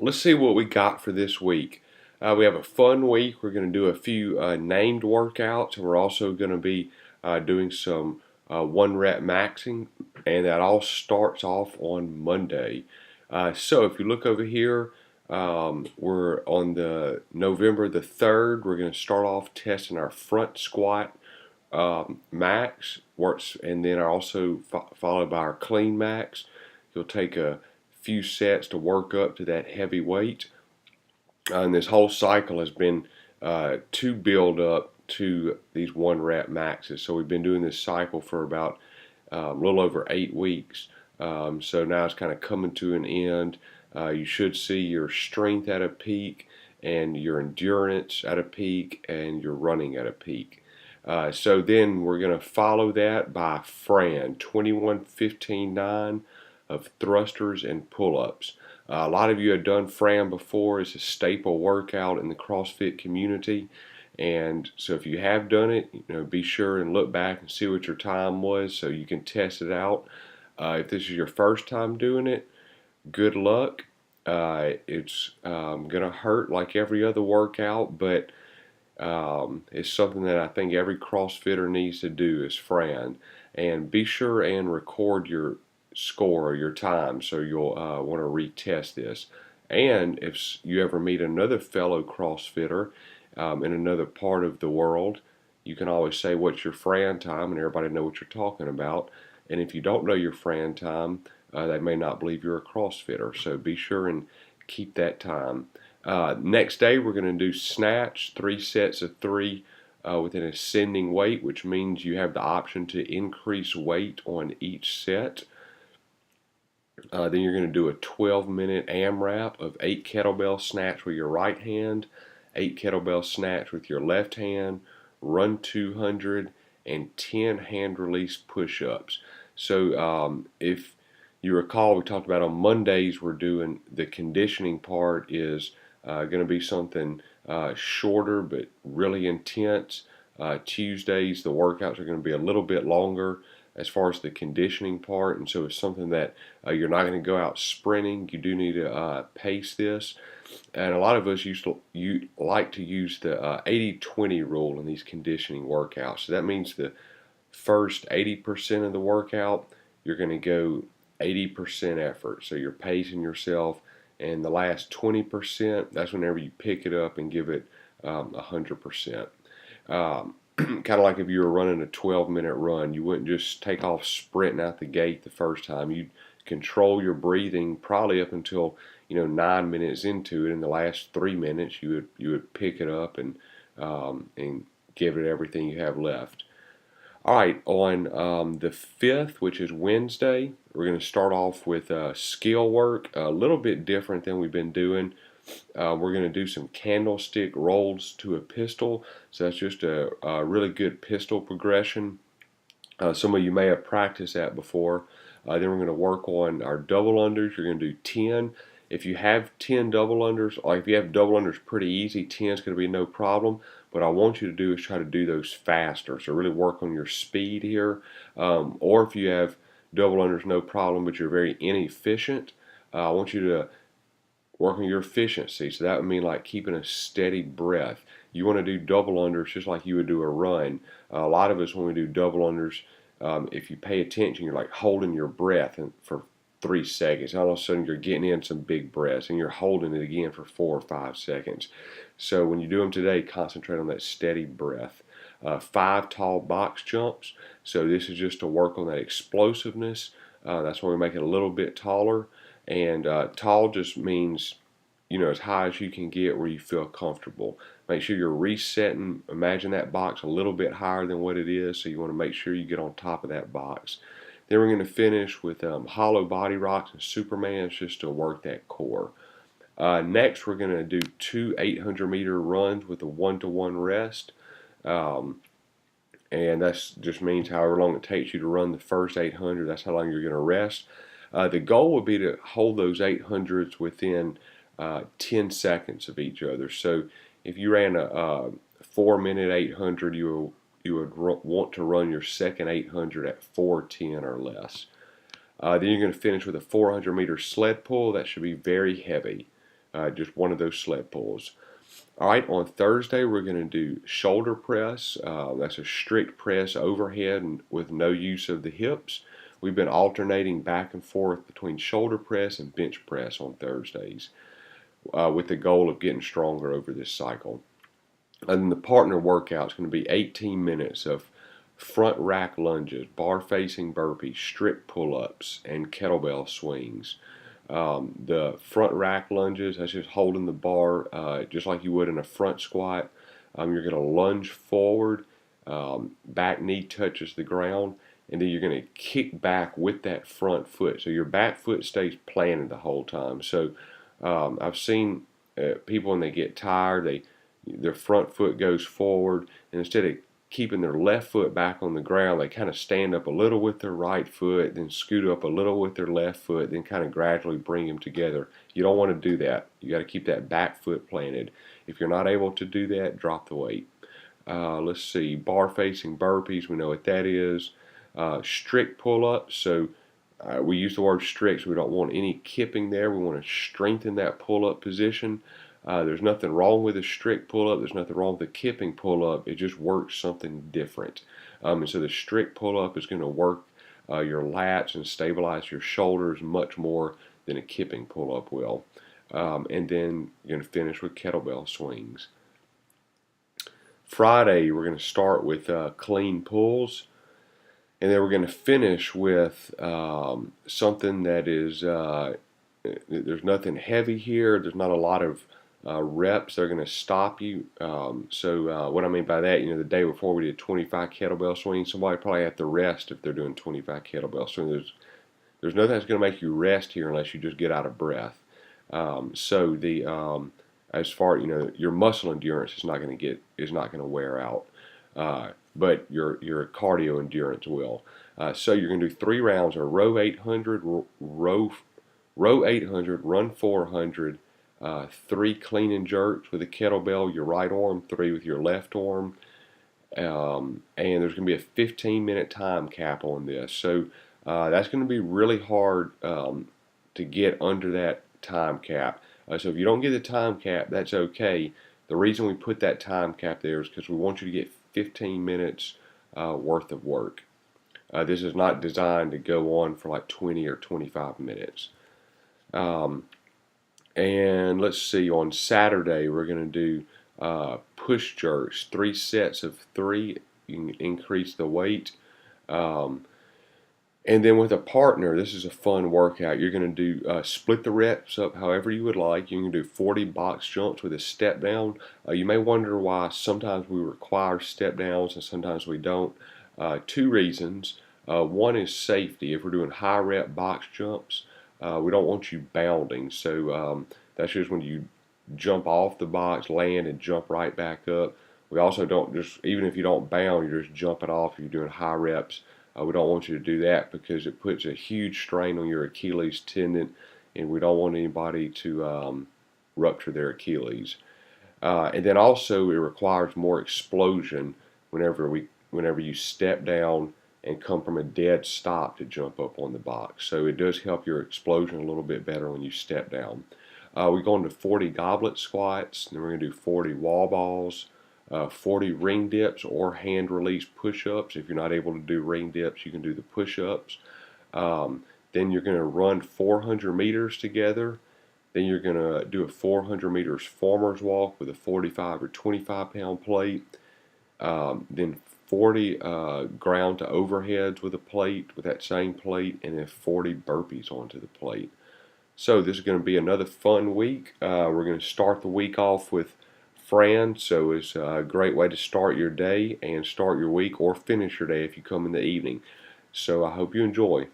Let's see what we got for this week. We have a fun week. We're going to do a few named workouts, and we're also going to be doing some one rep maxing, and that all starts off on Monday. So if you look over here, we're on the November the 3rd. We're going to start off testing our front squat max works, and then also followed by our clean max. You'll take a few sets to work up to that heavy weight. And this whole cycle has been to build up to these one rep maxes. So we've been doing this cycle for about a little over 8 weeks. So now it's kind of coming to an end. You should see your strength at a peak, and your endurance at a peak, and your running at a peak. So then we're going to follow that by Fran 21 15 9 of thrusters and pull-ups. A lot of you have done Fran before. It's a staple workout in the CrossFit community. And so if you have done it, be sure and look back and see what your time was so you can test it out. If this is your first time doing it, good luck. It's going to hurt like every other workout, but it's something that I think every CrossFitter needs to do is Fran. And be sure and record your score or your time so you'll want to retest this. And if you ever meet another fellow CrossFitter in another part of the world, you can always say what's your Fran time and everybody know what you're talking about. And if you don't know your Fran time, they may not believe you're a CrossFitter. So be sure and keep that time. Next day we're going to do snatch, 3 sets of 3 with an ascending weight, which means you have the option to increase weight on each set. Then you're going to do a 12-minute AMRAP of 8 kettlebell snatch with your right hand, 8 kettlebell snatch with your left hand, run 200, and 10 hand release push-ups. So if you recall, we talked about on Mondays we're doing the conditioning part is going to be something shorter but really intense. Tuesdays the workouts are going to be a little bit longer as far as the conditioning part, and so it's something that you're not going to go out sprinting. You do need to pace this, and a lot of us like to use the 80-20 rule in these conditioning workouts. So that means the first 80% of the workout you're going to go 80% effort, so you're pacing yourself, and the last 20% that's whenever you pick it up and give it 100%. Kind of like if you were running a 12-minute run, you wouldn't just take off sprinting out the gate the first time. You'd control your breathing probably up until 9 minutes into it. In the last 3 minutes, you would pick it up and give it everything you have left. All right, on the 5th, which is Wednesday, we're going to start off with skill work, a little bit different than we've been doing. We're going to do some candlestick rolls to a pistol. So that's just a really good pistol progression. Some of you may have practiced that before. Then we're going to work on our double unders. You're going to do 10. If you have 10 double unders, like if you have double unders pretty easy, 10 is going to be no problem. What I want you to do is try to do those faster. So really work on your speed here. Or if you have double unders, no problem, but you're very inefficient, I want you to work on your efficiency. So that would mean like keeping a steady breath. You want to do double unders just like you would do a run. A lot of us, when we do double unders, if you pay attention, you're like holding your breath for 3 seconds. All of a sudden, you're getting in some big breaths, and you're holding it again for 4 or 5 seconds. So when you do them today, concentrate on that steady breath. 5 tall box jumps. So this is just to work on that explosiveness. That's why we make it a little bit taller. And tall just means, as high as you can get where you feel comfortable. Make sure you're resetting. Imagine that box a little bit higher than what it is, so you want to make sure you get on top of that box. Then we're going to finish with hollow body rocks and Supermans just to work that core. Next, we're going to do 2 800-meter runs with a 1-to-1 rest. And that just means however long it takes you to run the first 800, that's how long you're going to rest. The goal would be to hold those 800s within 10 seconds of each other. So if you ran a 4-minute 800, you would want to run your second 800 at 4:10 or less. Then you're going to finish with a 400-meter sled pull. That should be very heavy. just one of those sled pulls. All right, on Thursday we're going to do shoulder press. That's a strict press overhead and with no use of the hips. We've been alternating back and forth between shoulder press and bench press on Thursdays with the goal of getting stronger over this cycle. And then the partner workout is going to be 18 minutes of front rack lunges, bar facing burpees, strict pull-ups, and kettlebell swings. The front rack lunges, that's just holding the bar just like you would in a front squat. You're going to lunge forward, back knee touches the ground, and then you're going to kick back with that front foot. So your back foot stays planted the whole time. So I've seen people when they get tired, their front foot goes forward, and instead of keeping their left foot back on the ground, they kind of stand up a little with their right foot, then scoot up a little with their left foot, then kind of gradually bring them together. You don't want to do that. You got to keep that back foot planted. If you're not able to do that, drop the weight. Let's see, bar facing burpees, we know what that is. Strict pull-ups, so we use the word strict, so we don't want any kipping there. We want to strengthen that pull-up position. There's nothing wrong with a strict pull-up. There's nothing wrong with a kipping pull-up. It just works something different. And so the strict pull-up is going to work your lats and stabilize your shoulders much more than a kipping pull-up will. And then you're going to finish with kettlebell swings. Friday, we're going to start with clean pulls. And then we're going to finish with something that is, there's nothing heavy here. There's not a lot of reps. They're going to stop you. So what I mean by that, the day before we did 25 kettlebell swings, somebody probably have to rest if they're doing 25 kettlebell swings. There's nothing that's going to make you rest here unless you just get out of breath. So as far your muscle endurance is not going to wear out, but your cardio endurance will. So you're going to do 3 rounds of row 800, row 800, run 400. 3 clean and jerks with a kettlebell, your right arm, 3 with your left arm, and there's going to be a 15-minute time cap on this. So that's going to be really hard to get under that time cap. So if you don't get the time cap, that's okay. The reason we put that time cap there is because we want you to get 15 minutes worth of work. This is not designed to go on for like 20 or 25 minutes. And let's see, on Saturday we're going to do push jerks, 3 sets of 3. You can increase the weight. And then with a partner, this is a fun workout. You're going to do split the reps up however you would like. You can do 40 box jumps with a step down. You may wonder why sometimes we require step downs and sometimes we don't. 2 reasons. One is safety. If we're doing high rep box jumps, we don't want you bounding. So that's just when you jump off the box, land, and jump right back up. We also don't even if you don't bound, you're just jumping off if you're doing high reps. We don't want you to do that because it puts a huge strain on your Achilles tendon, and we don't want anybody to rupture their Achilles. And then also it requires more explosion whenever you step down and come from a dead stop to jump up on the box. So it does help your explosion a little bit better when you step down. We go into 40 goblet squats, and then we're going to do 40 wall balls, 40 ring dips or hand release push-ups. If you're not able to do ring dips, you can do the push-ups. Then you're going to run 400 meters together. Then you're going to do a 400 meters farmer's walk with a 45 or 25 pound plate. Then 40 ground to overheads with a plate, with that same plate, and then 40 burpees onto the plate. So this is going to be another fun week. We're going to start the week off with Fran, so it's a great way to start your day and start your week or finish your day if you come in the evening. So I hope you enjoy.